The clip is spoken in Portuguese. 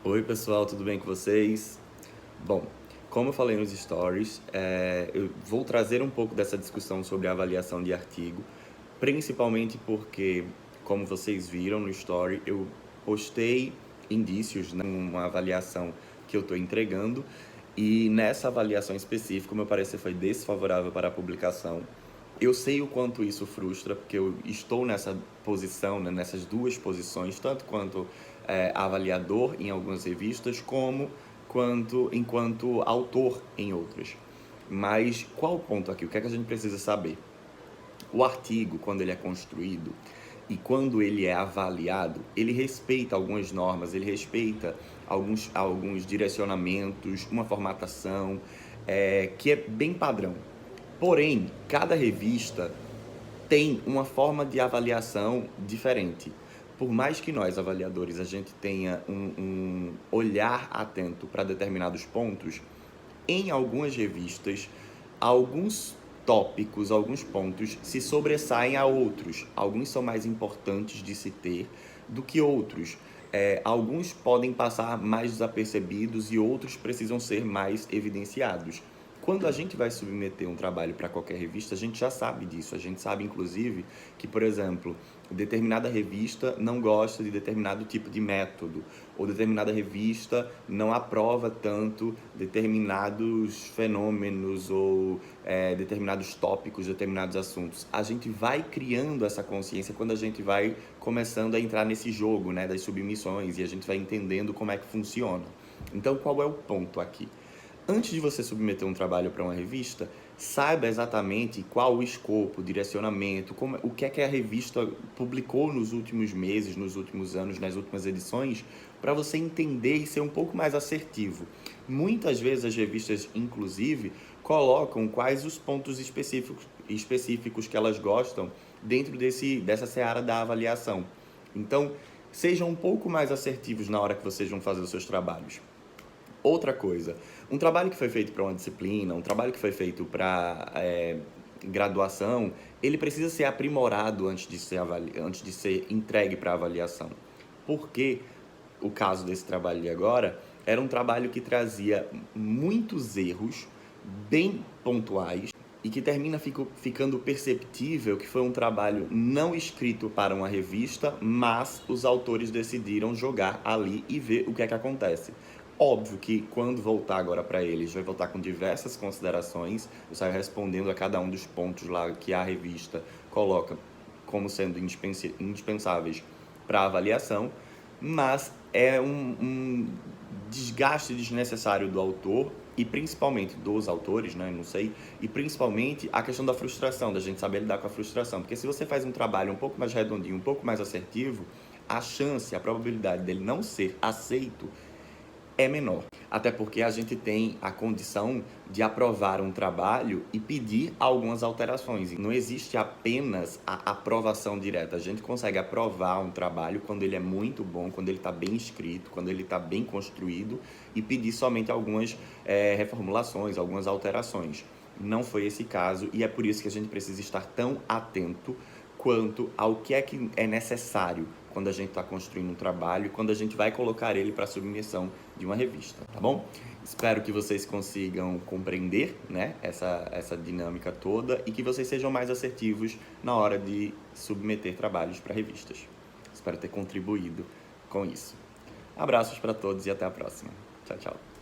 Oi pessoal, tudo bem com vocês? Bom, como eu falei nos stories, eu vou trazer um pouco dessa discussão sobre a avaliação de artigo, principalmente porque, como vocês viram no story, eu postei indícios, né, uma avaliação que eu estou entregando, e nessa avaliação específica, o meu parecer foi desfavorável para a publicação. Eu sei o quanto isso frustra, porque eu estou nessa posição, né, nessas duas posições, tanto quanto avaliador em algumas revistas, como enquanto autor em outras. Mas qual o ponto aqui? O que é que a gente precisa saber? O artigo, quando ele é construído e quando ele é avaliado, ele respeita algumas normas, ele respeita alguns direcionamentos, uma formatação que é bem padrão. Porém, cada revista tem uma forma de avaliação diferente. Por mais que nós, avaliadores, a gente tenha um olhar atento para determinados pontos, em algumas revistas, alguns tópicos, alguns pontos se sobressaem a outros. Alguns são mais importantes de se ter do que outros. Alguns podem passar mais desapercebidos e outros precisam ser mais evidenciados. Quando a gente vai submeter um trabalho para qualquer revista, a gente já sabe disso. A gente sabe, inclusive, que, por exemplo, determinada revista não gosta de determinado tipo de método, ou determinada revista não aprova tanto determinados fenômenos ou determinados tópicos, determinados assuntos. A gente vai criando essa consciência quando a gente vai começando a entrar nesse jogo, né, das submissões, e a gente vai entendendo como é que funciona. Então, qual é o ponto aqui? Antes de você submeter um trabalho para uma revista, saiba exatamente qual o escopo, o direcionamento, o que é que a revista publicou nos últimos meses, nos últimos anos, nas últimas edições, para você entender e ser um pouco mais assertivo. Muitas vezes as revistas, inclusive, colocam quais os pontos específicos que elas gostam dentro dessa seara da avaliação. Então, sejam um pouco mais assertivos na hora que vocês vão fazer os seus trabalhos. Outra coisa, um trabalho que foi feito para uma disciplina, um trabalho que foi feito para graduação, ele precisa ser aprimorado antes de ser entregue para avaliação. Porque o caso desse trabalho de agora era um trabalho que trazia muitos erros bem pontuais e que termina ficando perceptível que foi um trabalho não escrito para uma revista, mas os autores decidiram jogar ali e ver o que é que acontece. Óbvio que quando voltar agora para eles, vai voltar com diversas considerações, eu saio respondendo a cada um dos pontos lá que a revista coloca como sendo indispensáveis para avaliação, mas é um desgaste desnecessário do autor e principalmente dos autores, né, não sei, e principalmente a questão da frustração, da gente saber lidar com a frustração, porque se você faz um trabalho um pouco mais redondinho, um pouco mais assertivo, a chance, a probabilidade dele não ser aceito é menor. Até porque a gente tem a condição de aprovar um trabalho e pedir algumas alterações. Não existe apenas a aprovação direta. A gente consegue aprovar um trabalho quando ele é muito bom, quando ele está bem escrito, quando ele está bem construído e pedir somente algumas reformulações, algumas alterações. Não foi esse caso e é por isso que a gente precisa estar tão atento quanto ao que é necessário quando a gente está construindo um trabalho e quando a gente vai colocar ele para submissão de uma revista, tá bom? Espero que vocês consigam compreender, né, essa dinâmica toda e que vocês sejam mais assertivos na hora de submeter trabalhos para revistas. Espero ter contribuído com isso. Abraços para todos e até a próxima. Tchau, tchau.